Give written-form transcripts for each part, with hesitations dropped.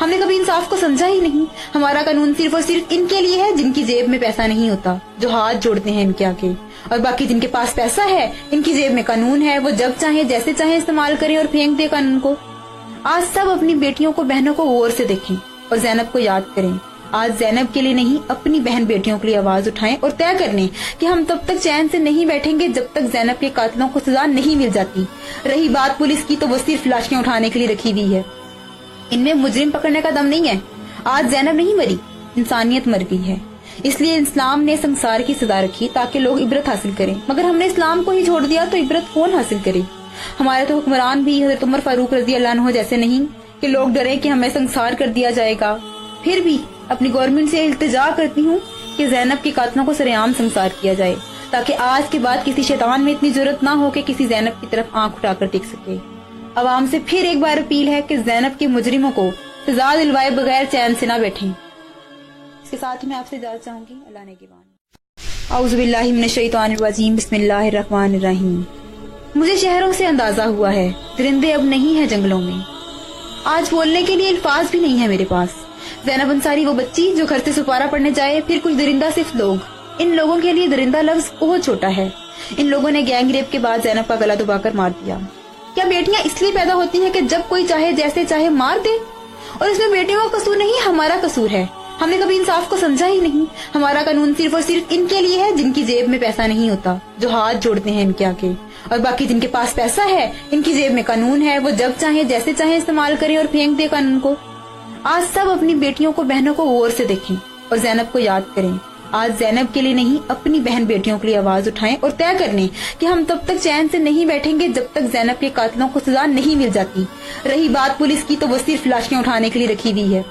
ہم نے کبھی انصاف کو سمجھا ہی نہیں. ہمارا قانون صرف اور صرف ان کے لیے ہے جن کی جیب میں پیسہ نہیں ہوتا, جو ہاتھ جوڑتے ہیں ان کے آگے, اور باقی جن کے پاس پیسہ ہے ان کی جیب میں قانون ہے, وہ جب چاہیں جیسے چاہیں استعمال کریں اور پھینک دے قانون کو. آج سب اپنی بیٹیوں کو, بہنوں کو غور سے دیکھیں اور زینب کو یاد کریں. آج زینب کے لیے نہیں, اپنی بہن بیٹیوں کے لیے آواز اٹھائیں اور طے کر لیں کہ ہم تب تک چین سے نہیں بیٹھیں گے جب تک زینب کے قاتلوں کو سزا نہیں مل جاتی. رہی بات پولیس کی تو وہ صرف لاشیاں اٹھانے کے لیے رکھی ہوئی ہے, ان میں مجرم پکڑنے کا دم نہیں ہے. آج زینب نہیں مری, انسانیت مر گئی ہے. اس لیے اسلام نے سنسار کی سزا رکھی تاکہ لوگ عبرت حاصل کریں, مگر ہم نے اسلام کو ہی چھوڑ دیا تو عبرت کون حاصل کرے. ہمارے تو حکمران بھی حضرت عمر فاروق رضی اللہ عنہ جیسے نہیں کہ لوگ ڈرے کہ ہمیں سنسار کر دیا جائے گا. پھر بھی اپنی گورنمنٹ سے التجا کرتی ہوں کہ زینب کے قاتلوں کو سرے عام سنسار کیا جائے, تاکہ آج کے بعد کسی شیطان میں اتنی ضرورت نہ ہو کہ کسی زینب کی طرف آنکھ اٹھا کر دیکھ سکے. عوام سے پھر ایک بار اپیل ہے کہ زینب کے مجرموں کو سزا دلوائے بغیر چین سے نہ بیٹھیں. اس کے ساتھ ہی میں آپ سے اجازت چاہوں گی. اللہ نے اعوذ باللہ من الشیطان الرجیم, بسم اللہ الرحمن الرحیم. مجھے شہروں سے اندازہ ہوا ہے درندے اب نہیں ہیں جنگلوں میں. آج بولنے کے لیے الفاظ بھی نہیں ہے میرے پاس. زینب انصاری وہ بچی جو گھر سے سپارہ پڑھنے جائے, پھر کچھ درندہ صرف لوگ. ان لوگوں کے لیے درندہ لفظ بہت چھوٹا ہے. ان لوگوں نے گینگ ریپ کے بعد زینب کا گلا دبا کر مار دیا. کیا بیٹیاں اس لیے پیدا ہوتی ہیں کہ جب کوئی چاہے جیسے چاہے مار دے؟ اور اس میں بیٹیوں کا قصور نہیں, ہمارا قصور ہے. ہم نے کبھی انصاف کو سمجھا ہی نہیں. ہمارا قانون صرف اور صرف ان کے لیے ہے جن کی جیب میں پیسہ نہیں ہوتا, جو ہاتھ جوڑتے ہیں ان کے آگے, اور باقی جن کے پاس پیسہ ہے ان کی جیب میں قانون ہے, وہ جب چاہیں جیسے چاہیں استعمال کریں اور پھینک دے قانون کو. آج سب اپنی بیٹیوں کو, بہنوں کو غور سے دیکھیں اور زینب کو یاد کریں. آج زینب کے لیے نہیں, اپنی بہن بیٹیوں کے لیے آواز اٹھائیں اور طے کر لیں کہ ہم تب تک چین سے نہیں بیٹھیں گے جب تک زینب کے قاتلوں کو سزا نہیں مل جاتی. رہی بات پولیس کی تو وہ صرف لاشیاں اٹھانے کے لیے رکھی ہوئی ہے,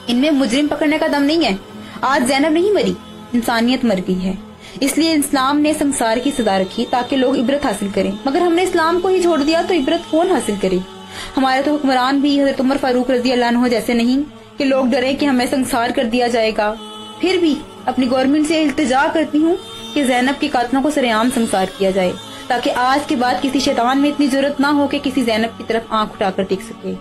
ان میں مجرم پکڑنے کا دم نہیں ہے. آج زینب نہیں مری, انسانیت مر گئی ہے. اس لیے اسلام نے سنسار کی سزا رکھی تاکہ لوگ عبرت حاصل کریں, مگر ہم نے اسلام کو ہی چھوڑ دیا تو عبرت کون حاصل کرے. ہمارے تو حکمران بھی حضرت عمر فاروق رضی اللہ عنہ جیسے نہیں کہ لوگ ڈرے کہ ہمیں سنسار کر دیا جائے گا. پھر بھی اپنی گورنمنٹ سے التجا کرتی ہوں کہ زینب کے قاتلوں کو سرے عام سنسار کیا جائے, تاکہ آج کے بعد کسی شیطان میں اتنی ضرورت نہ ہو کہ کسی زینب کی طرف آنکھ اٹھا کر دیکھ سکے.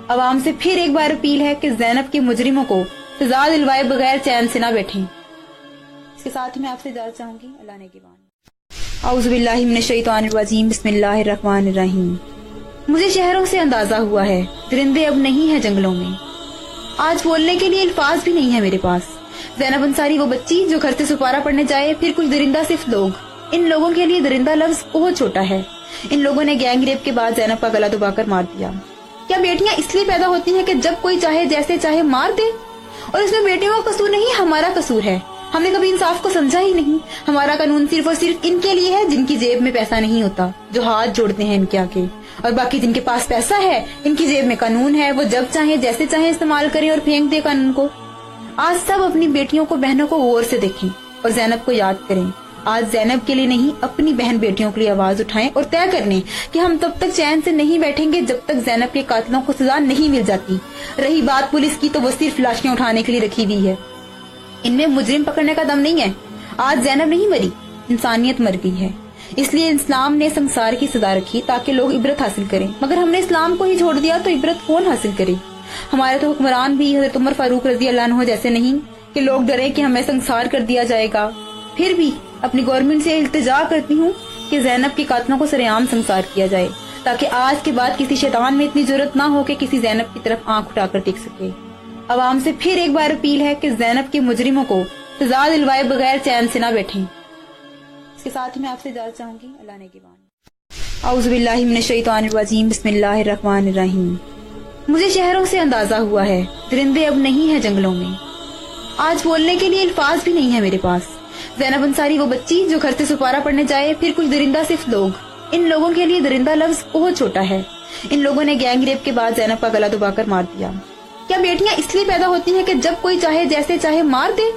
عوام سے پھر ایک بار اپیل ہے کہ زینب کے مجرموں کو سزا دلوائے بغیر چین سے نہ بیٹھیں. اس کے ساتھ ہی میں آپ سے اجازت چاہوں گی. اللہ نے اعوذ باللہ من الشیطان الرجیم, بسم اللہ الرحمن الرحیم. مجھے شہروں سے اندازہ ہوا ہے درندے اب نہیں ہیں جنگلوں میں. آج بولنے کے لیے الفاظ بھی نہیں ہے میرے پاس. زینب انصاری وہ بچی جو گھر سے سپارہ پڑھنے جائے, پھر کچھ درندہ صرف لوگ. ان لوگوں کے لیے درندہ لفظ بہت چھوٹا ہے. ان لوگوں نے گینگ ریپ کے بعد زینب کا گلا دبا کر مار دیا. کیا بیٹیاں اس لیے پیدا ہوتی ہیں کہ جب کوئی چاہے جیسے چاہے مار دے؟ اور اس میں بیٹیوں کا قصور نہیں, ہمارا قصور ہے. ہم نے کبھی انصاف کو سمجھا ہی نہیں. ہمارا قانون صرف اور صرف ان کے لیے ہے جن کی جیب میں پیسہ نہیں ہوتا, جو ہاتھ جوڑتے ہیں ان کے آگے, اور باقی جن کے پاس پیسہ ہے ان کی جیب میں قانون ہے, وہ جب چاہیں جیسے چاہیں استعمال کریں اور پھینک دے قانون کو. آج سب اپنی بیٹیوں کو, بہنوں کو غور سے دیکھیں اور زینب کو یاد کریں. آج زینب کے لیے نہیں, اپنی بہن بیٹیوں کے لیے آواز اٹھائیں اور طے کر لیں کہ ہم تب تک چین سے نہیں بیٹھیں گے جب تک زینب کے قاتلوں کو سزا نہیں مل جاتی. رہی بات پولیس کی تو وہ صرف لاشیاں اٹھانے کے لیے رکھی ہوئی ہے, ان میں مجرم پکڑنے کا دم نہیں ہے. آج زینب نہیں مری, انسانیت مر گئی ہے. اس لیے اسلام نے سنسار کی سزا رکھی تاکہ لوگ عبرت حاصل کریں, مگر ہم نے اسلام کو ہی چھوڑ دیا تو عبرت کون حاصل کرے. ہمارے تو حکمران بھی حضرت عمر فاروق رضی اللہ عنہ جیسے نہیں کہ لوگ ڈرے کہ ہمیں سنسار کر دیا جائے گا. پھر بھی اپنی گورنمنٹ سے التجا کرتی ہوں کہ زینب کے قاتلوں کو سرے عام سنسار کیا جائے, تاکہ آج کے بعد کسی شیطان میں اتنی ضرورت نہ ہو کہ کسی زینب کی طرف آنکھ اٹھا کر دیکھ سکے. عوام سے پھر ایک بار اپیل ہے کہ زینب کے مجرموں کو سزا دلوائے بغیر چین سے نہ بیٹھیں. اس کے ساتھ ہی میں آپ سے اجازت چاہوں گی. اللہ نے اعوذ باللہ من الشیطان الرجیم, بسم اللہ الرحمن الرحیم. مجھے شہروں سے اندازہ ہوا ہے درندے اب نہیں ہیں جنگلوں میں. آج بولنے کے لیے الفاظ بھی نہیں ہے میرے پاس. زینب انصاری وہ بچی جو گھر سے سپارہ پڑھنے جائے, پھر کچھ درندہ صرف لوگ. ان لوگوں کے لیے درندہ لفظ بہت چھوٹا ہے. ان لوگوں نے گینگ ریپ کے بعد زینب کا گلا دبا کر مار دیا. کیا بیٹیاں اس لیے پیدا ہوتی ہیں کہ جب کوئی چاہے جیسے چاہے مار دے؟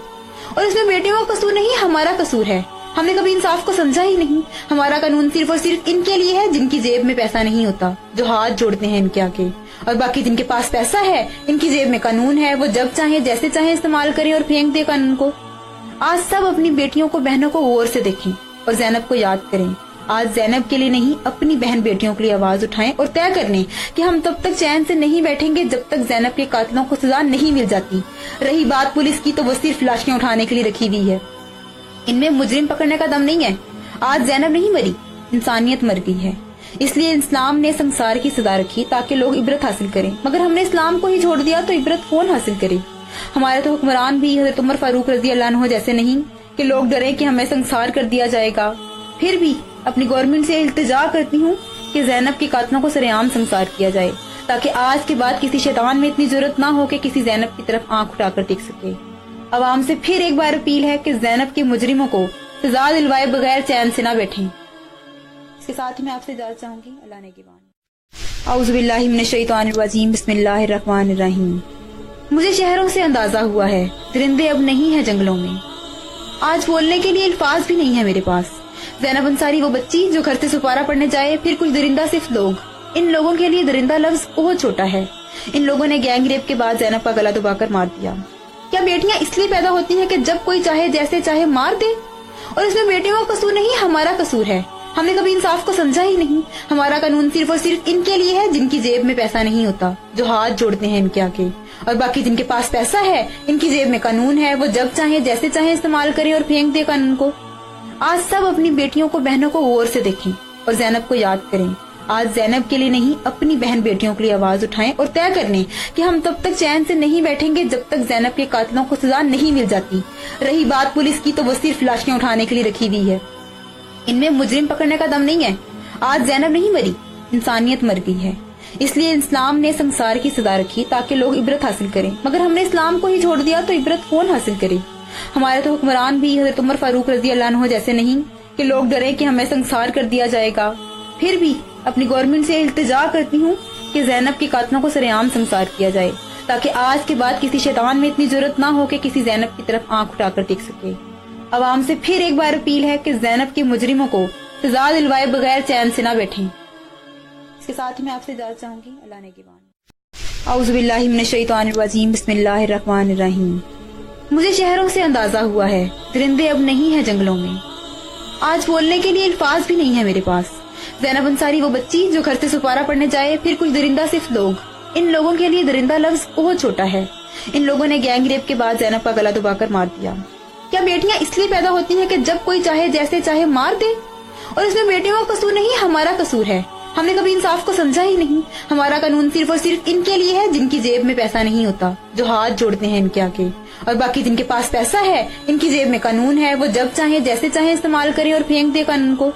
اور اس میں بیٹیوں کا قصور نہیں, ہمارا قصور ہے. ہم نے کبھی انصاف کو سمجھا ہی نہیں. ہمارا قانون صرف اور صرف ان کے لیے ہے جن کی جیب میں پیسہ نہیں ہوتا, جو ہاتھ جوڑتے ہیں ان کے آگے, اور باقی جن کے پاس پیسہ ہے ان کی جیب میں قانون ہے, وہ جب چاہیں جیسے چاہیں استعمال کریں اور پھینک دے قانون کو. آج سب اپنی بیٹیوں کو, بہنوں کو غور سے دیکھیں اور زینب کو یاد کریں. آج زینب کے لیے نہیں اپنی بہن بیٹیوں کے لیے آواز اٹھائیں اور طے کر لیں کہ ہم تب تک چین سے نہیں بیٹھیں گے جب تک زینب کے قاتلوں کو سزا نہیں مل جاتی۔ رہی بات پولیس کی تو وہ صرف لاشیاں اٹھانے کے لیے رکھی ہوئی ہے، ان میں مجرم پکڑنے کا دم نہیں ہے۔ آج زینب نہیں مری، انسانیت مر گئی ہے، اس لیے اسلام نے سنسار کی سزا رکھی تاکہ لوگ عبرت حاصل کریں، مگر ہم نے اسلام کو ہی چھوڑ دیا تو عبرت کون حاصل کرے؟ ہمارے تو حکمران بھی حضرت عمر فاروق رضی اللہ عنہ جیسے نہیں کہ لوگ ڈرے کہ ہمیں سنسار کر دیا جائے گا۔ پھر بھی اپنی گورنمنٹ سے التجا کرتی ہوں کہ زینب کے قاتلوں کو سرے عام سنسار کیا جائے، تاکہ آج کے بعد کسی شیطان میں اتنی ضرورت نہ ہو کہ کسی زینب کی طرف آنکھ اٹھا کر دیکھ سکے۔ عوام سے پھر ایک بار اپیل ہے کہ زینب کے مجرموں کو سزا دلوائے بغیر چین سے نہ بیٹھیں۔ اس کے ساتھ ہی میں آپ سے اجازت چاہوں گی، اللہ نے اعوذ باللہ من الشیطان الرجیم، بسم اللہ الرحمن الرحیم۔ مجھے شہروں سے اندازہ ہوا ہے درندے اب نہیں ہیں جنگلوں میں، آج بولنے کے لیے الفاظ بھی نہیں ہے میرے پاس۔ زینب انصاری وہ بچی جو گھر سے سپارہ پڑھنے جائے، پھر کچھ درندہ صرف لوگ، ان لوگوں کے لیے درندہ لفظ بہت چھوٹا ہے۔ ان لوگوں نے گینگ ریپ کے بعد زینب کا گلا دبا کر مار دیا۔ کیا بیٹیاں اس لیے پیدا ہوتی ہیں کہ جب کوئی چاہے جیسے چاہے مار دے؟ اور اس میں بیٹیوں کا قصور نہیں، ہمارا قصور ہے۔ ہم نے کبھی انصاف کو سمجھا ہی نہیں۔ ہمارا قانون صرف اور صرف ان کے لیے ہے جن کی جیب میں پیسہ نہیں ہوتا، جو ہاتھ جوڑتے ہیں ان کے آگے، اور باقی جن کے پاس پیسہ ہے ان کی جیب میں قانون ہے، وہ جب چاہیں جیسے چاہیں استعمال کریں اور پھینک دے قانون کو۔ آج سب اپنی بیٹیوں کو، بہنوں کو غور سے دیکھیں اور زینب کو یاد کریں۔ آج زینب کے لیے نہیں اپنی بہن بیٹیوں کے لیے آواز اٹھائیں اور طے کر لیں کہ ہم تب تک چین سے نہیں بیٹھیں گے جب تک زینب کے قاتلوں کو سزا نہیں مل جاتی۔ رہی بات پولیس کی تو وہ صرف لاشیاں اٹھانے کے لیے رکھی ہوئی ہے، ان میں مجرم پکڑنے کا دم نہیں ہے۔ آج زینب نہیں مری، انسانیت مر گئی ہے، اس لیے اسلام نے سنسار کی سزا رکھی تاکہ لوگ عبرت حاصل کریں، مگر ہم نے اسلام کو ہی چھوڑ دیا تو عبرت کون حاصل کرے؟ ہمارے تو حکمران بھی حضرت عمر فاروق رضی اللہ عنہ جیسے نہیں کہ لوگ ڈرے کہ ہمیں سنسار کر دیا جائے گا۔ پھر بھی اپنی گورنمنٹ سے التجا کرتی ہوں کہ زینب کے قاتلوں کو سرے عام سنسار کیا جائے، تاکہ آج کے بعد کسی شیطان میں اتنی ضرورت نہ ہو کہ کسی زینب کی طرف آنکھ اٹھا کر دیکھ سکے۔ عوام سے پھر ایک بار اپیل ہے کہ زینب کے مجرموں کو سزا دلوائے بغیر چین سے نہ بیٹھیں۔ اس کے ساتھ ہی میں آپ سے اجازت چاہوں گی، اللہ نے اعوذ باللہ من الشیطان الرجیم، بسم اللہ الرحمن الرحیم۔ مجھے شہروں سے اندازہ ہوا ہے درندے اب نہیں ہیں جنگلوں میں، آج بولنے کے لیے الفاظ بھی نہیں ہے میرے پاس۔ زینب انصاری وہ بچی جو گھر سے سپارہ پڑھنے جائے، پھر کچھ درندہ صرف لوگ، ان لوگوں کے لیے درندہ لفظ بہت چھوٹا ہے۔ ان لوگوں نے گینگ ریپ کے بعد زینب کا گلا دبا کر مار دیا۔ کیا بیٹیاں اس لیے پیدا ہوتی ہیں کہ جب کوئی چاہے جیسے چاہے مار دے؟ اور اس میں بیٹیوں کا قصور نہیں، ہمارا قصور ہے۔ ہم نے کبھی انصاف کو سمجھا ہی نہیں۔ ہمارا قانون صرف اور صرف ان کے لیے ہے جن کی جیب میں پیسہ نہیں ہوتا، جو ہاتھ جوڑتے ہیں ان کے آگے، اور باقی جن کے پاس پیسہ ہے ان کی جیب میں قانون ہے، وہ جب چاہیں جیسے چاہیں استعمال کریں اور پھینک دے قانون کو۔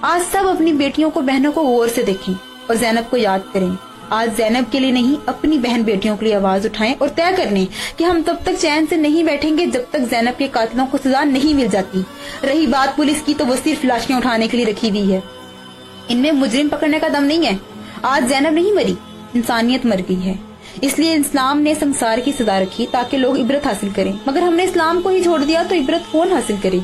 آج سب اپنی بیٹیوں کو، بہنوں کو غور سے دیکھیں اور زینب کو یاد کریں۔ آج زینب کے لیے نہیں اپنی بہن بیٹیوں کے لیے آواز اٹھائیں اور طے کر لیں کہ ہم تب تک چین سے نہیں بیٹھیں گے جب تک زینب کے قاتلوں کو سزا نہیں مل جاتی۔ رہی بات پولیس کی تو وہ صرف لاشیاں اٹھانے کے لیے رکھی ہوئی ہے، ان میں مجرم پکڑنے کا دم نہیں ہے۔ آج زینب نہیں مری، انسانیت مر گئی ہے، اس لیے اسلام نے سنسار کی سزا رکھی تاکہ لوگ عبرت حاصل کریں، مگر ہم نے اسلام کو ہی چھوڑ دیا تو عبرت کون حاصل کرے؟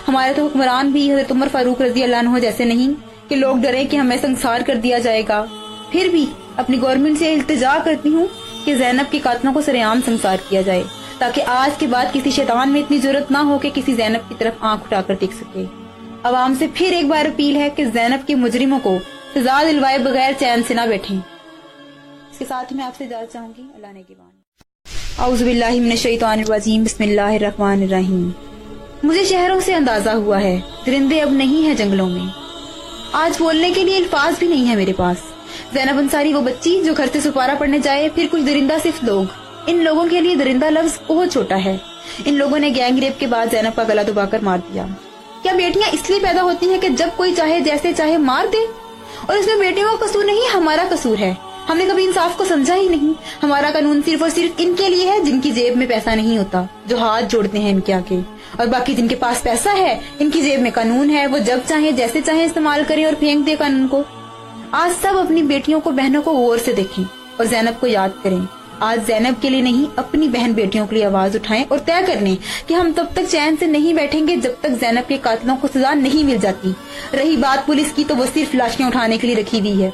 ہمارے تو حکمران بھی حضرت عمر فاروق رضی اللہ عنہ جیسے نہیں کہ لوگ ڈرے کہ ہمیں سنسار کر دیا جائے گا۔ پھر بھی اپنی گورنمنٹ سے التجا کرتی ہوں کہ زینب کے قاتلوں کو سرے عام سنسار کیا جائے، تاکہ آج کے بعد کسی شیطان میں اتنی ضرورت نہ ہو کہ کسی زینب کی طرف آنکھ اٹھا کر دیکھ سکے۔ عوام سے پھر ایک بار اپیل ہے کہ زینب کے مجرموں کو سزا دلوائے بغیر چین سے نہ بیٹھیں۔ اس کے ساتھ ہی میں آپ سے اجازت چاہوں گی، اللہ نے اعوذ باللہ من الشیطان الرجیم، بسم اللہ الرحمن الرحیم۔ مجھے شہروں سے اندازہ ہوا ہے درندے اب نہیں ہیں جنگلوں میں، آج بولنے کے لیے الفاظ بھی نہیں ہے میرے پاس۔ زینب انصاری وہ بچی جو گھر سے سپارہ پڑھنے جائے، پھر کچھ درندہ صرف لوگ، ان لوگوں کے لیے درندہ لفظ بہت چھوٹا ہے۔ ان لوگوں نے گینگ ریپ کے بعد زینب کا گلا دبا کر مار دیا۔ کیا بیٹیاں اس لیے پیدا ہوتی ہیں کہ جب کوئی چاہے جیسے چاہے مار دے؟ اور اس میں بیٹیوں کا قصور نہیں، ہمارا قصور ہے۔ ہم نے کبھی انصاف کو سمجھا ہی نہیں۔ ہمارا قانون صرف اور صرف ان کے لیے ہے جن کی جیب میں پیسہ نہیں ہوتا، جو ہاتھ جوڑتے ہیں ان کے آگے، اور باقی جن کے پاس پیسہ ہے ان کی جیب میں قانون ہے، وہ جب چاہیں جیسے چاہیں استعمال کریں اور پھینک دے قانون کو۔ آج سب اپنی بیٹیوں کو، بہنوں کو غور سے دیکھیں اور زینب کو یاد کریں۔ آج زینب کے لیے نہیں اپنی بہن بیٹیوں کے لیے آواز اٹھائیں اور طے کر لیں کہ ہم تب تک چین سے نہیں بیٹھیں گے جب تک زینب کے قاتلوں کو سزا نہیں مل جاتی۔ رہی بات پولیس کی تو وہ صرف لاشیاں اٹھانے کے لیے رکھی ہوئی ہے،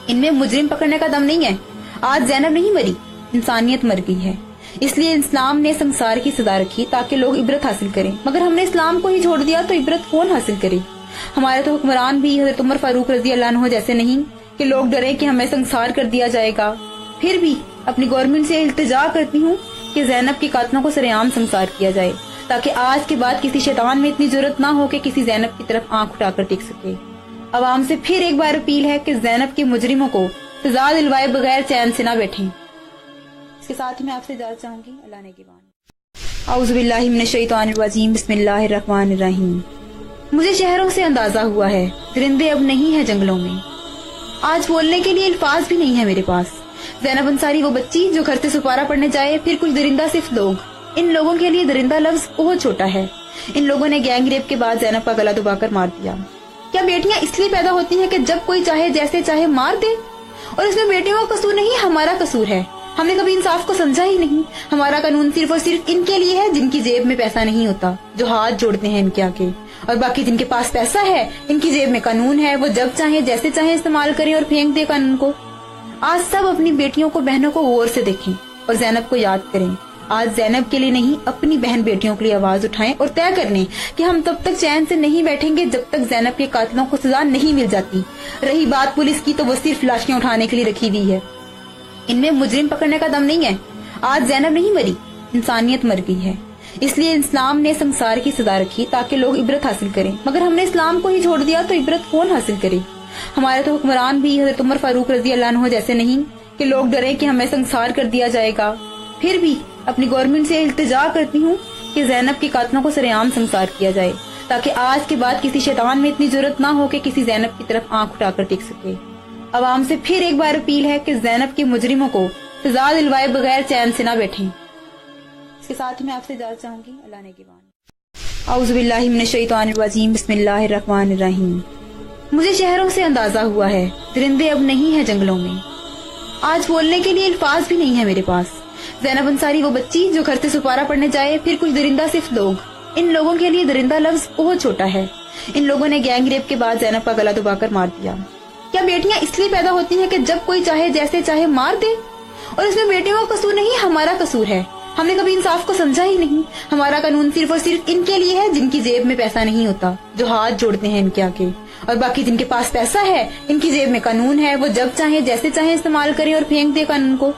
ان میں مجرم پکڑنے کا دم نہیں ہے۔ آج زینب نہیں مری، انسانیت مر گئی ہے، اس لیے اسلام نے سنسار کی سزا رکھی تاکہ لوگ عبرت حاصل کریں، مگر ہم نے اسلام کو ہی چھوڑ دیا تو عبرت کون حاصل کرے؟ ہمارے تو حکمران بھی حضرت عمر فاروق رضی اللہ عنہ جیسے نہیں کہ لوگ ڈرے کہ ہمیں سنسار کر دیا جائے گا. پھر بھی اپنی گورنمنٹ سے التجا کرتی ہوں کہ زینب کے قاتلوں کو سرے عام سنسار کیا جائے تاکہ آج کے بعد کسی شیطان میں اتنی ضرورت نہ ہو کہ کسی زینب کی طرف آنکھ اٹھا کر دیکھ سکے. عوام سے پھر ایک بار اپیل ہے کہ زینب کے مجرموں کو سزا دلوائے بغیر چین سے نہ بیٹھیں. اس کے ساتھ ہی میں آپ سے اجازت چاہوں گی. اللہ نے اعوذ باللہ من الشیطان الرجیم. بسم اللہ الرحمن الرحیم. مجھے شہروں سے اندازہ ہوا ہے درندے اب نہیں ہیں جنگلوں میں. آج بولنے کے لیے الفاظ بھی نہیں ہے میرے پاس. زینب انصاری وہ بچی جو گھر سے سپارہ پڑھنے جائے پھر کچھ درندہ صرف لوگ. ان لوگوں کے لیے درندہ لفظ بہت چھوٹا ہے. ان لوگوں نے گینگ ریپ کے بعد زینب کا گلا دبا کر مار دیا. کیا بیٹیاں اس لیے پیدا ہوتی ہیں کہ جب کوئی چاہے جیسے چاہے مار دے؟ اور اس میں بیٹیوں کا قصور نہیں ہمارا قصور ہے. ہم نے کبھی انصاف کو سمجھا ہی نہیں. ہمارا قانون صرف اور صرف ان کے لیے ہے جن کی جیب میں پیسہ نہیں ہوتا, جو ہاتھ جوڑتے ہیں ان کے آگے, اور باقی جن کے پاس پیسہ ہے ان کی جیب میں قانون ہے, وہ جب چاہیں جیسے چاہیں استعمال کریں اور پھینک دے قانون کو. آج سب اپنی بیٹیوں کو بہنوں کو غور سے دیکھیں اور زینب کو یاد کریں. آج زینب کے لیے نہیں اپنی بہن بیٹیوں کے لیے آواز اٹھائیں اور طے کر لیں کہ ہم تب تک چین سے نہیں بیٹھیں گے جب تک زینب کے قاتلوں کو سزا نہیں مل جاتی. رہی بات پولیس کی تو وہ صرف لاشیاں اٹھانے کے لیے رکھی ہوئی ہے. ان میں مجرم پکڑنے کا دم نہیں ہے. آج زینب نہیں مری, انسانیت مر گئی ہے. اس لیے اسلام نے سنسار کی سزا رکھی تاکہ لوگ عبرت حاصل کریں, مگر ہم نے اسلام کو ہی چھوڑ دیا تو عبرت کون حاصل کرے؟ ہمارے تو حکمران بھی حضرت عمر فاروق رضی اللہ عنہ جیسے نہیں کہ لوگ ڈرے کہ ہمیں سنسار کر دیا جائے گا. پھر بھی اپنی گورنمنٹ سے التجا کرتی ہوں کہ زینب کے قاتلوں کو سرے عام سنسار کیا جائے تاکہ آج کے بعد کسی شیطان میں اتنی ضرورت نہ ہو کہ کسی زینب کی طرف آنکھ اٹھا کر دیکھ سکے. عوام سے پھر ایک بار اپیل ہے کہ زینب کے مجرموں کو سزا دلوائے بغیر چین سے نہ بیٹھیں. اس کے ساتھ ہی میں آپ سے اجازت چاہوں گی. اللہ نے اعوذ باللہ من الشیطان الرجیم. بسم اللہ الرحمن الرحیم. مجھے شہروں سے اندازہ ہوا ہے درندے اب نہیں ہیں جنگلوں میں. آج بولنے کے لیے الفاظ بھی نہیں ہے میرے پاس. زینب انصاری وہ بچی جو گھر سے سپارہ پڑھنے جائے پھر کچھ درندہ صرف لوگ. ان لوگوں کے لیے درندہ لفظ بہت چھوٹا ہے. ان لوگوں نے گینگ ریپ کے بعد زینب کا گلا دبا کر مار دیا. کیا بیٹیاں اس لیے پیدا ہوتی ہیں کہ جب کوئی چاہے جیسے چاہے مار دے؟ اور اس میں بیٹیوں کا قصور نہیں ہمارا قصور ہے. ہم نے کبھی انصاف کو سمجھا ہی نہیں. ہمارا قانون صرف اور صرف ان کے لیے ہے جن کی جیب میں پیسہ نہیں ہوتا, جو ہاتھ جوڑتے ہیں ان کے آگے, اور باقی جن کے پاس پیسہ ہے ان کی جیب میں قانون ہے, وہ جب چاہیں جیسے چاہیں استعمال کریں اور پھینک دے قانون کو.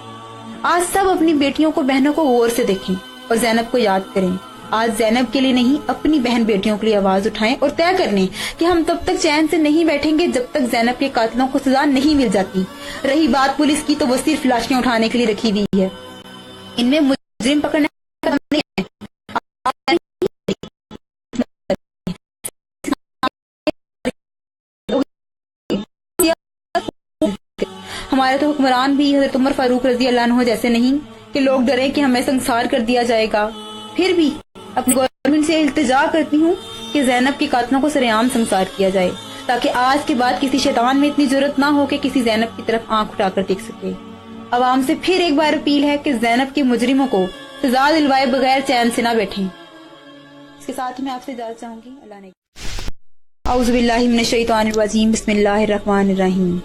آج سب اپنی بیٹیوں کو بہنوں کو غور سے دیکھیں اور زینب کو یاد کریں. آج زینب کے لیے نہیں اپنی بہن بیٹیوں کے لیے آواز اٹھائیں اور طے کر لیں کہ ہم تب تک چین سے نہیں بیٹھیں گے جب تک زینب کے قاتلوں کو سزا نہیں مل جاتی. رہی بات پولیس کی تو وہ صرف لاشیاں اٹھانے کے لیے رکھی ہوئی ہے. ان میں مجرم پکڑنے کا دم نہیں ہے. ہمارے تو حکمران بھی حضرت عمر فاروق رضی اللہ عنہ جیسے نہیں کہ لوگ ڈرے کہ ہمیں سنسار کر دیا جائے گا. پھر بھی اپنی گورنمنٹ سے التجا کرتی ہوں کہ زینب کے قاتلوں کو سرے عام سنسار کیا جائے تاکہ آج کے بعد کسی شیطان میں اتنی ضرورت نہ ہو کہ کسی زینب کی طرف آنکھ اٹھا کر دیکھ سکے. عوام سے پھر ایک بار اپیل ہے کہ زینب کے مجرموں کو سزا دلوائے بغیر چین سے نہ بیٹھیں. اس کے ساتھ ہی میں آپ سے اجازت چاہوں گی. اللہ نے اعوذ باللہ من الشیطان الرجیم. بسم اللہ الرحمن الرحیم.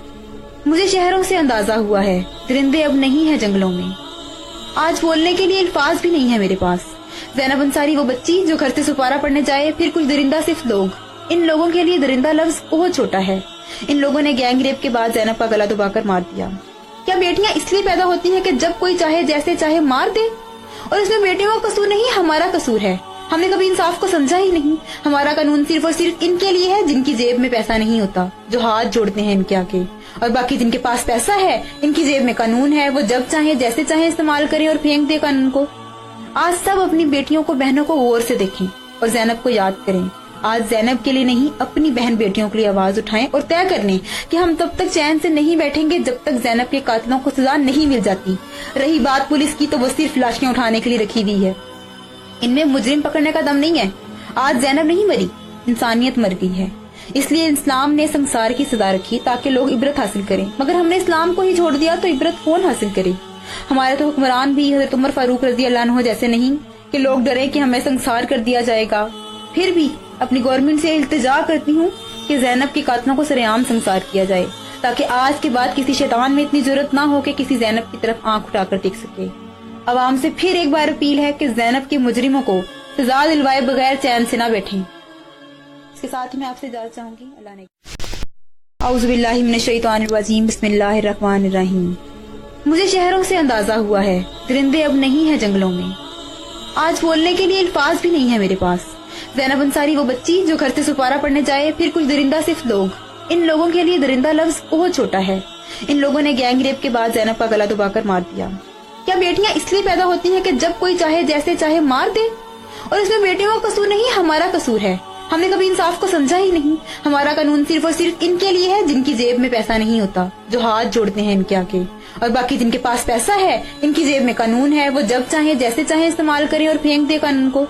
مجھے شہروں سے اندازہ ہوا ہے درندے اب نہیں ہیں جنگلوں میں. آج بولنے کے لیے الفاظ بھی نہیں ہے میرے پاس. زینب انصاری وہ بچی جو گھر سے سپارہ پڑھنے جائے پھر کچھ درندہ صرف لوگ. ان لوگوں کے لیے درندہ لفظ بہت چھوٹا ہے. ان لوگوں نے گینگ ریپ کے بعد زینب کا گلا دبا کر مار دیا. کیا بیٹیاں اس لیے پیدا ہوتی ہیں کہ جب کوئی چاہے جیسے چاہے مار دے؟ اور اس میں بیٹیوں کا قصور نہیں ہمارا قصور ہے. ہم نے کبھی انصاف کو سمجھا ہی نہیں. ہمارا قانون صرف اور صرف ان کے لیے ہے جن کی جیب میں پیسہ نہیں ہوتا, جو ہاتھ جوڑتے ہیں ان کے آگے, اور باقی جن کے پاس پیسہ ہے ان کی جیب میں قانون ہے, وہ جب چاہیں جیسے چاہیں استعمال کریں اور پھینک دے قانون کو. آج سب اپنی بیٹیوں کو بہنوں کو غور سے دیکھیں اور زینب کو یاد کریں. آج زینب کے لیے نہیں اپنی بہن بیٹیوں کے لیے آواز اٹھائیں اور طے کر لیں کہ ہم تب تک چین سے نہیں بیٹھیں گے جب تک زینب کے قاتلوں کو سزا نہیں مل جاتی. رہی بات پولیس کی تو وہ صرف لاشیاں اٹھانے کے لیے رکھی ہوئی ہے. ان میں مجرم پکڑنے کا دم نہیں ہے. آج زینب نہیں مری, انسانیت مر گئی ہے. اس لیے اسلام نے سنسار کی سزا رکھی تاکہ لوگ عبرت حاصل کریں, مگر ہم نے اسلام کو ہی چھوڑ دیا تو عبرت کون حاصل کرے؟ ہمارے تو حکمران بھی حضرت عمر فاروق رضی اللہ عنہ جیسے نہیں کہ لوگ ڈرے کہ ہمیں سنسار کر دیا جائے گا. پھر بھی اپنی گورنمنٹ سے التجا کرتی ہوں کہ زینب کے قاتلوں کو سرے عام سنسار کیا جائے تاکہ آج کے بعد کسی شیطان میں اتنی ضرورت نہ ہو کہ کسی زینب کی طرف آنکھ اٹھا کر دیکھ سکے. عوام سے پھر ایک بار اپیل ہے کہ زینب کے مجرموں کو سزا دلوائے بغیر چین سے نہ بیٹھیں. اس کے ساتھ میں آپ سے اجازت چاہوں گی. اللہ نے اعوذ باللہ من الشیطان الرجیم. بسم اللہ الرحمن الرحیم. مجھے شہروں سے اندازہ ہوا ہے درندے اب نہیں ہیں جنگلوں میں. آج بولنے کے لیے الفاظ بھی نہیں ہے میرے پاس. زینب انصاری وہ بچی جو گھر سے سپارہ پڑھنے جائے پھر کچھ درندہ صرف لوگ. ان لوگوں کے لیے درندہ لفظ بہت چھوٹا ہے. ان لوگوں نے گینگ ریپ کے بعد زینب کا گلا دبا کر مار دیا. کیا بیٹیاں اس لیے پیدا ہوتی ہیں کہ جب کوئی چاہے جیسے چاہے مار دے؟ اور اس میں بیٹیوں کا قصور نہیں ہمارا قصور ہے. ہم نے کبھی انصاف کو سمجھا ہی نہیں. ہمارا قانون صرف اور صرف ان کے لیے ہے جن کی جیب میں پیسہ نہیں ہوتا, جو ہاتھ جوڑتے ہیں ان کے آگے. اور باقی جن کے پاس پیسہ ہے ان کی جیب میں قانون ہے, وہ جب چاہے جیسے چاہے استعمال کریں اور پھینک دے قانون کو.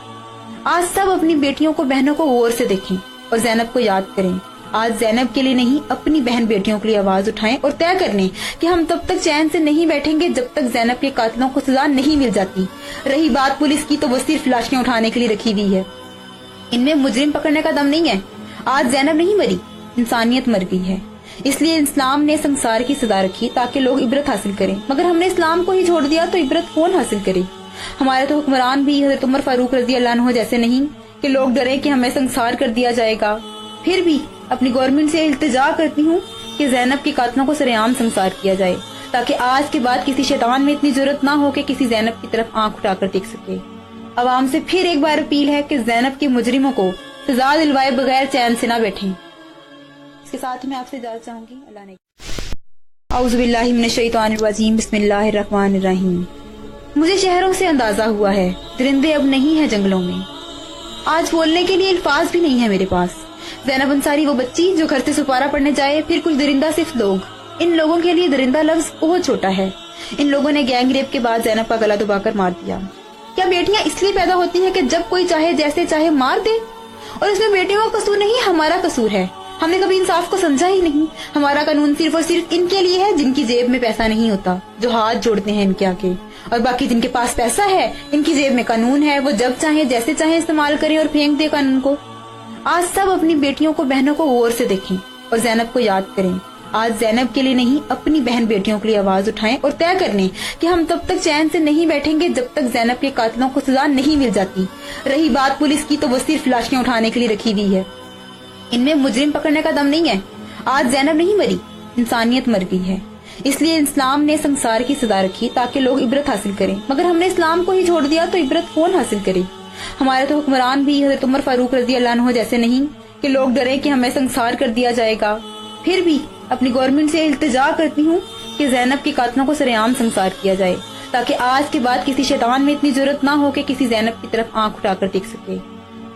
آج سب اپنی بیٹیوں کو بہنوں کو غور سے دیکھیں اور زینب کو یاد کریں. آج زینب کے لیے نہیں اپنی بہن بیٹیوں کے لیے آواز اٹھائیں اور طے کر لیں کہ ہم تب تک چین سے نہیں بیٹھیں گے جب تک زینب کے قاتلوں کو سزا نہیں مل جاتی. رہی بات پولیس کی تو وہ صرف لاشیں اٹھانے کے لیے رکھی ہوئی ہے. ان میں مجرم پکڑنے کا دم نہیں ہے. آج زینب نہیں مری, انسانیت مر گئی ہے. اس لیے اسلام نے سنسار کی سزا رکھی تاکہ لوگ عبرت حاصل کریں. مگر ہم نے اسلام کو ہی چھوڑ دیا تو عبرت کون حاصل کرے؟ ہمارے تو حکمران بھی حضرت عمر فاروق رضی اللہ عنہ جیسے نہیں کہ لوگ ڈرے کہ ہمیں سنسار کر دیا جائے گا. پھر بھی اپنی گورنمنٹ سے التجا کرتی ہوں کہ زینب کے قاتلوں کو سرے عام سنسار کیا جائے تاکہ آج کے بعد کسی شیطان میں اتنی ضرورت نہ ہو کہ کسی زینب کی طرف آنکھ اٹھا کر دیکھ سکے. عوام سے پھر ایک بار اپیل ہے کہ زینب کے مجرموں کو سزا دلوائے بغیر چین سے نہ بیٹھیں. اس کے ساتھ میں آپ سے اجازت چاہوں گی. اللہ نے اعوذ باللہ من الشیطان الرجیم. بسم اللہ الرحمن الرحیم. مجھے شہروں سے اندازہ ہوا ہے درندے اب نہیں ہیں جنگلوں میں. آج بولنے کے لیے الفاظ بھی نہیں ہے میرے پاس. زینب انصاری وہ بچی جو گھر سے سپارہ پڑھنے جائے پھر کچھ درندہ صرف لوگ. ان لوگوں کے لیے درندہ لفظ بہت چھوٹا ہے. ان لوگوں نے گینگ ریپ کے بعد زینب کا گلا دبا کر مار دیا. کیا بیٹیاں اس لیے پیدا ہوتی ہیں کہ جب کوئی چاہے جیسے چاہے مار دے؟ اور اس میں بیٹیوں کا قصور نہیں ہمارا قصور ہے. ہم نے کبھی انصاف کو سمجھا ہی نہیں. ہمارا قانون صرف اور صرف ان کے لیے ہے جن کی جیب میں پیسہ نہیں ہوتا, جو ہاتھ جوڑتے ہیں ان کے آگے. اور باقی جن کے پاس پیسہ ہے ان کی جیب میں قانون ہے, وہ جب چاہے جیسے چاہے استعمال کریں اور پھینک دے قانون کو. آج سب اپنی بیٹیوں کو بہنوں کو غور سے دیکھیں اور زینب کو یاد کریں. آج زینب کے لیے نہیں اپنی بہن بیٹیوں کے لیے آواز اٹھائیں اور طے کر لیں کہ ہم تب تک چین سے نہیں بیٹھیں گے جب تک زینب کے قاتلوں کو سزا نہیں مل جاتی. رہی بات پولیس کی تو وہ صرف لاشیں اٹھانے کے لیے رکھی ہوئی ہے. ان میں مجرم پکڑنے کا دم نہیں ہے. آج زینب نہیں مری, انسانیت مر گئی ہے. اس لیے اسلام نے سنسار کی سزا رکھی تاکہ لوگ عبرت حاصل کریں. مگر ہم نے اسلام کو ہی چھوڑ دیا تو عبرت کون حاصل کرے؟ ہمارے تو حکمران بھی حضرت عمر فاروق رضی اللہ عنہ جیسے نہیں کہ لوگ ڈرے کہ ہمیں سنسار کر دیا جائے گا. پھر بھی اپنی گورنمنٹ سے التجا کرتی ہوں کہ زینب کے قاتلوں کو سرے عام سنسار کیا جائے تاکہ آج کے بعد کسی شیطان میں اتنی ضرورت نہ ہو کہ کسی زینب کی طرف آنکھ اٹھا کر دیکھ سکے.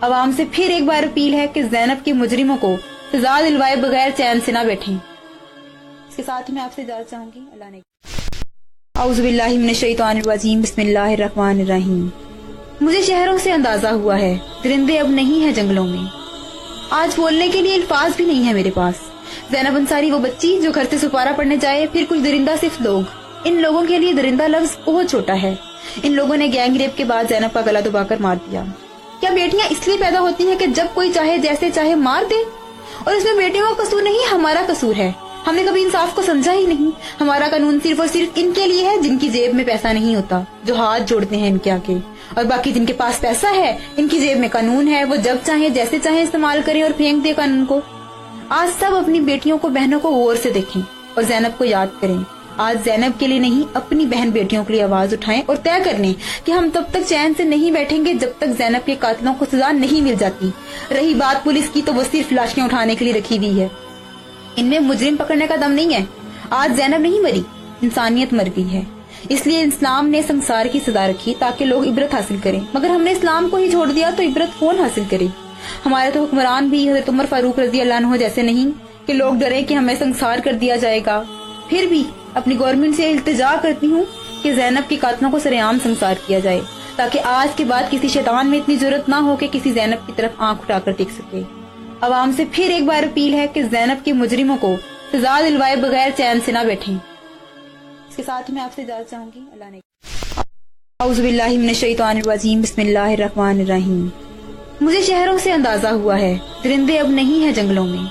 عوام سے پھر ایک بار اپیل ہے کہ زینب کے مجرموں کو سزا دلوائے بغیر چین سے نہ بیٹھیں. اس کے ساتھ میں آپ سے اجازت چاہوں گی. اللہ نے اعوذ باللہ من الشیطان الرجیم. بسم اللہ الرحمن الرحیم. مجھے شہروں سے اندازہ ہوا ہے درندے اب نہیں ہیں جنگلوں میں. آج بولنے کے لیے الفاظ بھی نہیں ہے میرے پاس. زینب انصاری وہ بچی جو گھر سے سپارہ پڑھنے جائے پھر کچھ درندہ صرف لوگ. ان لوگوں کے لیے درندہ لفظ بہت چھوٹا ہے. ان لوگوں نے گینگ ریپ کے بعد زینب کا گلا دبا کر مار دیا. کیا بیٹیاں اس لیے پیدا ہوتی ہیں کہ جب کوئی چاہے جیسے چاہے مار دے؟ اور اس میں بیٹیوں کا قصور نہیں ہمارا قصور ہے. ہم نے کبھی انصاف کو سمجھا ہی نہیں. ہمارا قانون صرف اور صرف ان کے لیے ہے جن کی جیب میں پیسہ نہیں ہوتا, جو ہاتھ جوڑتے ہیں ان کے آگے. اور باقی جن کے پاس پیسہ ہے ان کی جیب میں قانون ہے, وہ جب چاہے جیسے چاہے استعمال کریں اور پھینک دے قانون کو. آج سب اپنی بیٹیوں کو بہنوں کو غور سے دیکھیں اور زینب کو یاد کریں. آج زینب کے لیے نہیں اپنی بہن بیٹیوں کے لیے آواز اٹھائیں اور طے کر لیں کہ ہم تب تک چین سے نہیں بیٹھیں گے جب تک زینب کے قاتلوں کو سزا نہیں مل جاتی. رہی بات پولیس کی تو وہ صرف لاشیں اٹھانے کے لیے رکھی ہوئی ہے. ان میں مجرم پکڑنے کا دم نہیں ہے. آج زینب نہیں مری, انسانیت مر گئی ہے. اس لیے اسلام نے سنسار کی سزا رکھی تاکہ لوگ عبرت حاصل کریں. مگر ہم نے اسلام کو ہی چھوڑ دیا تو عبرت کون حاصل کرے؟ ہمارے تو حکمران بھی حضرت عمر فاروق رضی اللہ عنہ جیسے نہیں کہ لوگ ڈرے کہ ہمیں سنسار کر دیا جائے گا. پھر بھی اپنی گورنمنٹ سے التجا کرتی ہوں کہ زینب کے قاتلوں کو سرے عام سنسار کیا جائے تاکہ آج کے بعد کسی شیطان میں اتنی ضرورت نہ ہو کہ کسی زینب کی طرف آنکھ اٹھا کر دیکھ سکے. عوام سے پھر ایک بار اپیل ہے کہ زینب کے مجرموں کو سزا دلوائے بغیر چین سے نہ بیٹھیں. اس کے ساتھ میں آپ سے اجازت چاہوں گی. اللہ نے اعوذ باللہ من الشیطان الرجیم. بسم اللہ الرحمن الرحیم. مجھے شہروں سے اندازہ ہوا ہے درندے اب نہیں ہیں جنگلوں میں.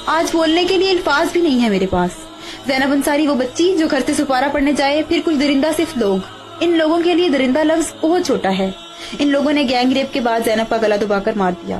آج بولنے کے لیے الفاظ بھی نہیں ہے میرے پاس. زینب انصاری وہ بچی جو گھر سے سپارہ پڑھنے جائے پھر کچھ درندہ صرف لوگ. ان لوگوں کے لیے درندہ لفظ بہت چھوٹا ہے. ان لوگوں نے گینگ ریپ کے بعد زینب کا گلا دبا کر مار دیا.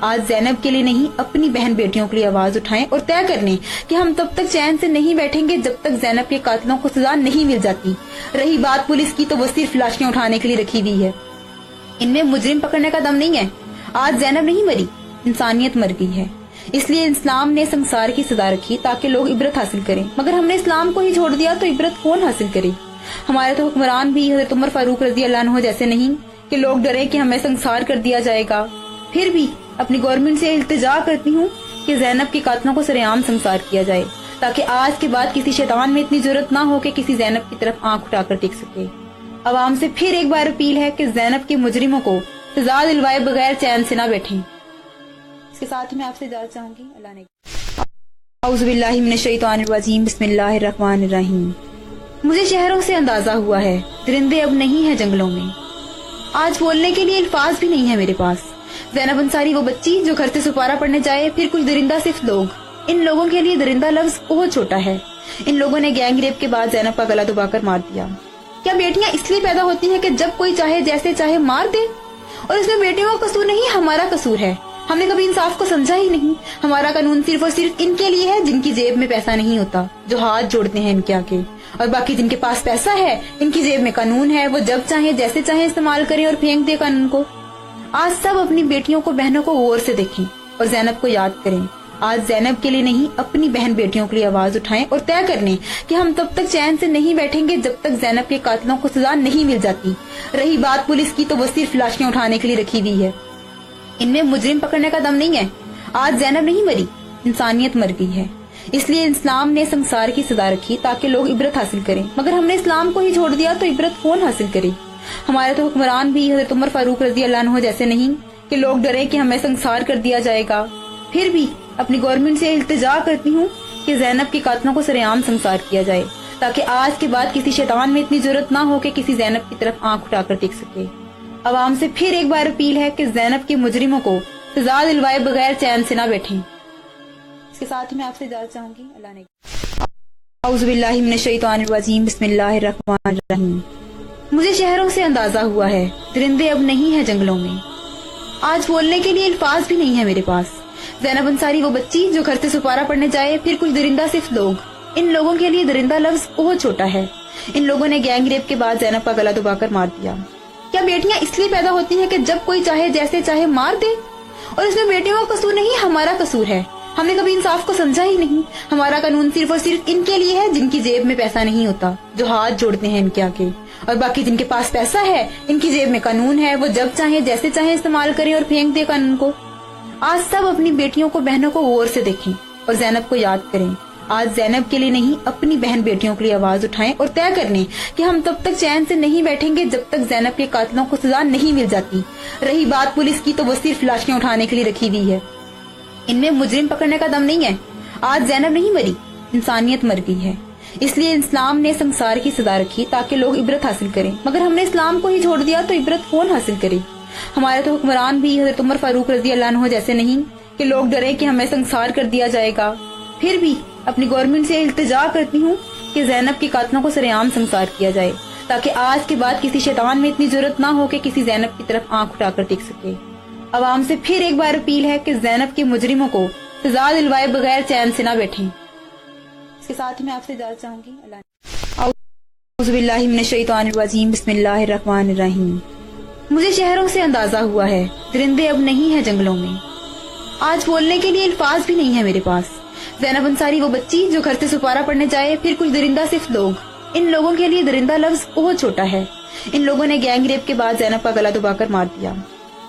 آج زینب کے لیے نہیں اپنی بہن بیٹیوں کے لیے آواز اٹھائیں اور طے کر لیں کہ ہم تب تک چین سے نہیں بیٹھیں گے جب تک زینب کے قاتلوں کو سزا نہیں مل جاتی۔ رہی بات پولیس کی تو وہ صرف لاشیں اٹھانے کے لیے رکھی ہوئی ہے، ان میں مجرم پکڑنے کا دم نہیں ہے۔ آج زینب نہیں مری، انسانیت مر گئی ہے، اس لیے اسلام نے سنسار کی سزا رکھی تاکہ لوگ عبرت حاصل کریں، مگر ہم نے اسلام کو ہی چھوڑ دیا تو عبرت کون حاصل کرے؟ ہمارے تو حکمران بھی حضرت عمر فاروق رضی اللہ عنہ جیسے نہیں کہ لوگ ڈرے کہ ہمیں سنسار کر دیا جائے گا۔ پھر بھی اپنی گورنمنٹ سے التجا کرتی ہوں کہ زینب کے قاتلوں کو سرعام سنسار کیا جائے، تاکہ آج کے بعد کسی شیطان میں اتنی جرأت نہ ہو کہ کسی زینب کی طرف آنکھ اٹھا کر دیکھ سکے۔ عوام سے پھر ایک بار اپیل ہے کہ زینب کے مجرموں کو سزا دلوائے بغیر چین سے نہ بیٹھیں۔ اس کے ساتھ میں آپ سے اجازت چاہوں گی، اللہ نے اعوذ باللہ من الشیطان الرجیم، بسم اللہ الرحمن الرحیم۔ مجھے شہروں سے اندازہ ہوا ہے درندے اب نہیں ہیں جنگلوں میں، آج بولنے کے لیے الفاظ بھی نہیں ہے میرے پاس۔ زینب انصاری وہ بچی جو گھر سے سپارہ پڑھنے جائے، پھر کچھ درندہ صرف لوگ، ان لوگوں کے لیے درندہ لفظ بہت چھوٹا ہے۔ ان لوگوں نے گینگ ریپ کے بعد زینب کا گلا دبا کر مار دیا۔ کیا بیٹیاں اس لیے پیدا ہوتی ہیں کہ جب کوئی چاہے جیسے چاہے مار دے؟ اور اس میں بیٹیوں کا قصور نہیں، ہمارا قصور ہے۔ ہم نے کبھی انصاف کو سمجھا ہی نہیں۔ ہمارا قانون صرف اور صرف ان کے لیے ہے جن کی جیب میں پیسہ نہیں ہوتا، جو ہاتھ جوڑتے ہیں ان کے آگے، اور باقی جن کے پاس پیسہ ہے ان کی جیب میں قانون ہے، وہ جب چاہیں جیسے چاہیں استعمال کریں اور پھینک دے قانون کو۔ آج سب اپنی بیٹیوں کو بہنوں کو غور سے دیکھیں اور زینب کو یاد کریں۔ آج زینب کے لیے نہیں اپنی بہن بیٹیوں کے لیے آواز اٹھائیں اور طے کر لیں کہ ہم تب تک چین سے نہیں بیٹھیں گے جب تک زینب کے قاتلوں کو سزا نہیں مل جاتی۔ رہی بات پولیس کی تو وہ صرف لاشیں اٹھانے کے لیے رکھی ہوئی ہے، ان میں مجرم پکڑنے کا دم نہیں ہے۔ آج زینب نہیں مری، انسانیت مر گئی ہے، اس لیے اسلام نے سنسار کی سزا رکھی تاکہ لوگ عبرت حاصل کریں، مگر ہم نے اسلام کو ہی چھوڑ دیا تو عبرت کون حاصل کرے؟ ہمارے تو حکمران بھی حضرت عمر فاروق رضی اللہ عنہ جیسے نہیں کہ لوگ ڈرے کہ ہمیں سنسار کر دیا جائے گا۔ پھر بھی اپنی گورنمنٹ سے التجا کرتی ہوں کہ زینب کے قاتلوں کو سرعام سنسار کیا جائے، تاکہ آج کے بعد کسی شیطان میں اتنی جرأت نہ ہو کہ کسی زینب کی طرف آنکھ اٹھا کر دیکھ سکے۔ عوام سے پھر ایک بار اپیل ہے کہ زینب کے مجرموں کو سزا دلوائے بغیر چین سے نہ بیٹھیں۔ اس کے ساتھ میں آپ سے اجازت چاہوں گی، اللہ نے اعوذ باللہ من الشیطان الرجیم، بسم اللہ الرحمن الرحیم۔ مجھے شہروں سے اندازہ ہوا ہے درندے اب نہیں ہیں جنگلوں میں، آج بولنے کے لیے الفاظ بھی نہیں ہے میرے پاس۔ زینب انصاری وہ بچی جو گھر سے سپارہ پڑھنے جائے، پھر کچھ درندہ صرف لوگ، ان لوگوں کے لیے درندہ لفظ بہت چھوٹا ہے۔ ان لوگوں نے گینگ ریپ کے بعد زینب کا گلا دبا کر مار دیا۔ کیا بیٹیاں اس لیے پیدا ہوتی ہیں کہ جب کوئی چاہے جیسے چاہے مار دے؟ اور اس میں بیٹیوں کا قصور نہیں، ہمارا قصور ہے۔ ہم نے کبھی انصاف کو سمجھا ہی نہیں۔ ہمارا قانون صرف اور صرف ان کے لیے ہے جن کی جیب میں پیسہ نہیں ہوتا، جو ہاتھ جوڑتے ہیں ان کے آگے، اور باقی جن کے پاس پیسہ ہے ان کی جیب میں قانون ہے، وہ جب چاہیں جیسے چاہیں استعمال کریں اور پھینک دے قانون کو۔ آج سب اپنی بیٹیوں کو بہنوں کو غور سے دیکھیں اور زینب کو یاد کریں۔ آج زینب کے لیے نہیں اپنی بہن بیٹیوں کے لیے آواز اٹھائیں اور طے کر لیں کہ ہم تب تک چین سے نہیں بیٹھیں گے جب تک زینب کے قاتلوں کو سزا نہیں مل جاتی۔ رہی بات پولیس کی تو وہ صرف لاشیں اٹھانے کے لیے رکھی ہوئی ہے، ان میں مجرم پکڑنے کا دم نہیں ہے۔ آج زینب نہیں مری، انسانیت مر گئی ہے، اس لیے اسلام نے سنسار کی سزا رکھی تاکہ لوگ عبرت حاصل کریں، مگر ہم نے اسلام کو ہی چھوڑ دیا تو عبرت کون حاصل کرے؟ ہمارے تو حکمران بھی حضرت عمر فاروق رضی اللہ عنہ جیسے نہیں کہ لوگ ڈرے کہ ہمیں سنسار کر دیا جائے گا۔ پھر بھی اپنی گورنمنٹ سے التجا کرتی ہوں کہ زینب کے قاتلوں کو سرعام سنسار کیا جائے، تاکہ آج کے بعد کسی شیطان میں اتنی جرأت نہ ہو کہ کسی زینب کی طرف آنکھ اٹھا کر دیکھ سکے۔ عوام سے پھر ایک بار اپیل ہے کہ زینب کے مجرموں کو سزا دلوائے بغیر چین سے نہ بیٹھیں۔ اس کے ساتھ میں آپ سے اجازت چاہوں گی، اللہ نے اعوذ باللہ من الشیطان الرجیم، بسم اللہ الرحمن الرحیم۔ مجھے شہروں سے اندازہ ہوا ہے درندے اب نہیں ہیں جنگلوں میں، آج بولنے کے لیے الفاظ بھی نہیں ہے میرے پاس۔ زینب انصاری وہ بچی جو گھر سے سپارہ پڑھنے جائے، پھر کچھ درندہ صرف لوگ، ان لوگوں کے لیے درندہ لفظ بہت چھوٹا ہے۔ ان لوگوں نے گینگ ریپ کے بعد زینب کا گلا دبا کر مار دیا۔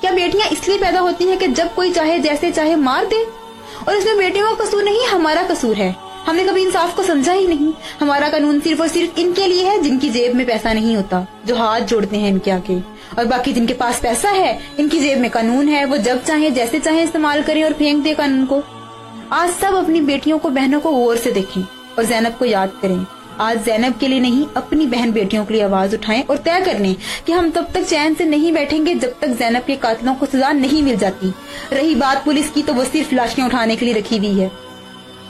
کیا بیٹیاں اس لیے پیدا ہوتی ہیں کہ جب کوئی چاہے جیسے چاہے مار دے؟ اور اس میں بیٹیوں کا قصور نہیں، ہمارا قصور ہے۔ ہم نے کبھی انصاف کو سمجھا ہی نہیں۔ ہمارا قانون صرف اور صرف ان کے لیے ہے جن کی جیب میں پیسہ نہیں ہوتا، جو ہاتھ جوڑتے ہیں ان کے آگے، اور باقی جن کے پاس پیسہ ہے ان کی جیب میں قانون ہے، وہ جب چاہیں جیسے چاہیں استعمال کریں اور پھینک دے قانون کو۔ آج سب اپنی بیٹیوں کو بہنوں کو غور سے دیکھیں اور زینب کو یاد کریں۔ آج زینب کے لیے نہیں اپنی بہن بیٹیوں کے لیے آواز اٹھائیں اور طے کر لیں کہ ہم تب تک چین سے نہیں بیٹھیں گے جب تک زینب کے قاتلوں کو سزا نہیں مل جاتی۔ رہی بات پولیس کی تو وہ صرف لاشیں اٹھانے کے لیے رکھی ہوئی ہے،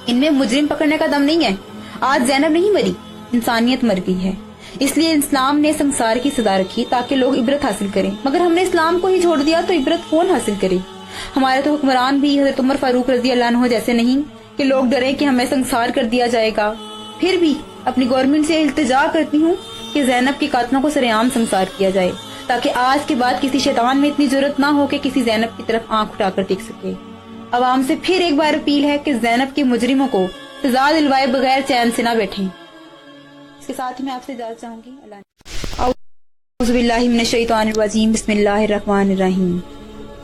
ان میں مجرم پکڑنے کا دم نہیں ہے۔ آج زینب نہیں مری، انسانیت مر گئی ہے، اس لیے اسلام نے سنسار کی سزا رکھی تاکہ لوگ عبرت حاصل کریں، مگر ہم نے اسلام کو ہی چھوڑ دیا تو عبرت کون حاصل کرے؟ ہمارے تو حکمران بھی حضرت عمر فاروق رضی اللہ عنہ جیسے نہیں کہ لوگ ڈرے کہ ہمیں سنسار کر دیا جائے گا. پھر بھی اپنی گورنمنٹ سے التجا کرتی ہوں کہ زینب کے قاتلوں کو سرے عام سنسار کیا جائے تاکہ آج کے بعد کسی شیطان میں اتنی ضرورت نہ ہو کہ کسی زینب کی طرف آنکھ اٹھا کر دیکھ سکے. عوام سے پھر ایک بار اپیل ہے کہ زینب کے مجرموں کو سزا دلوائے بغیر چین سے نہ بیٹھیں. اس کے ساتھ ہی میں آپ سے اجازت چاہوں گی. اعوذ باللہ من الشیطان الرجیم. بسم اللہ الرحمن الرحیم.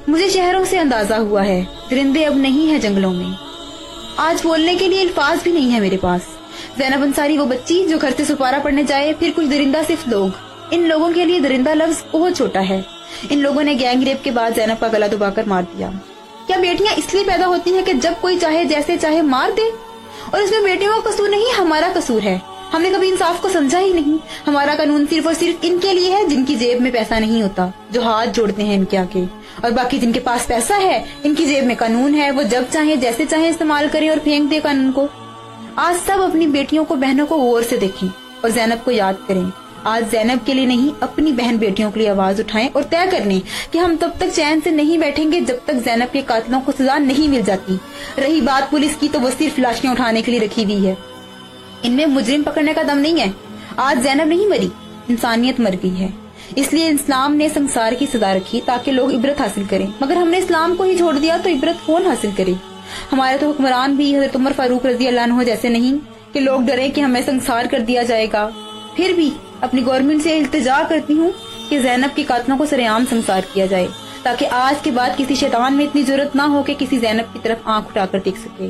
مجھے شہروں سے اندازہ ہوا ہے درندے اب نہیں ہیں جنگلوں میں. آج بولنے کے لیے الفاظ بھی نہیں ہے میرے پاس. زینب انصاری وہ بچی جو گھر سے سپارہ پڑھنے جائے پھر کچھ درندہ صرف لوگ. ان لوگوں کے لیے درندہ لفظ بہت چھوٹا ہے. ان لوگوں نے گینگ ریپ کے بعد زینب کا گلا دبا کر مار دیا. کیا بیٹیاں اس لیے پیدا ہوتی ہیں کہ جب کوئی چاہے جیسے چاہے مار دے؟ اور اس میں بیٹیوں کا قصور نہیں، ہمارا قصور ہے. ہم نے کبھی انصاف کو سمجھا ہی نہیں. ہمارا قانون صرف اور صرف ان کے لیے ہے جن کی جیب میں پیسہ نہیں ہوتا، جو ہاتھ جوڑتے ہیں ان کے آگے. اور باقی جن کے پاس پیسہ ہے ان کی جیب میں قانون ہے، وہ جب چاہیں جیسے چاہیں استعمال کریں اور پھینک دے قانون کو. آج سب اپنی بیٹیوں کو، بہنوں کو غور سے دیکھیں اور زینب کو یاد کریں. آج زینب کے لیے نہیں، اپنی بہن بیٹیوں کے لیے آواز اٹھائیں اور طے کر لیں کہ ہم تب تک چین سے نہیں بیٹھیں گے جب تک زینب کے قاتلوں کو سزا نہیں مل جاتی. رہی بات پولیس کی تو وہ صرف لاشیاں اٹھانے کے لیے رکھی ہوئی ہے، ان میں مجرم پکڑنے کا دم نہیں ہے. آج زینب نہیں مری، انسانیت مر گئی ہے. اس لیے اسلام نے سنسار کی سزا رکھی تاکہ لوگ عبرت حاصل کریں. مگر ہم نے اسلام کو ہی چھوڑ دیا تو عبرت کون حاصل کرے؟ ہمارے تو حکمران بھی حضرت عمر فاروق رضی اللہ عنہ جیسے نہیں کہ لوگ ڈرے کہ ہمیں سنسار کر دیا جائے گا. پھر بھی اپنی گورنمنٹ سے التجا کرتی ہوں کہ زینب کے قاتلوں کو سرے عام سنسار کیا جائے تاکہ آج کے بعد کسی شیطان میں اتنی ضرورت نہ ہو کہ کسی زینب کی طرف آنکھ اٹھا کر دیکھ سکے.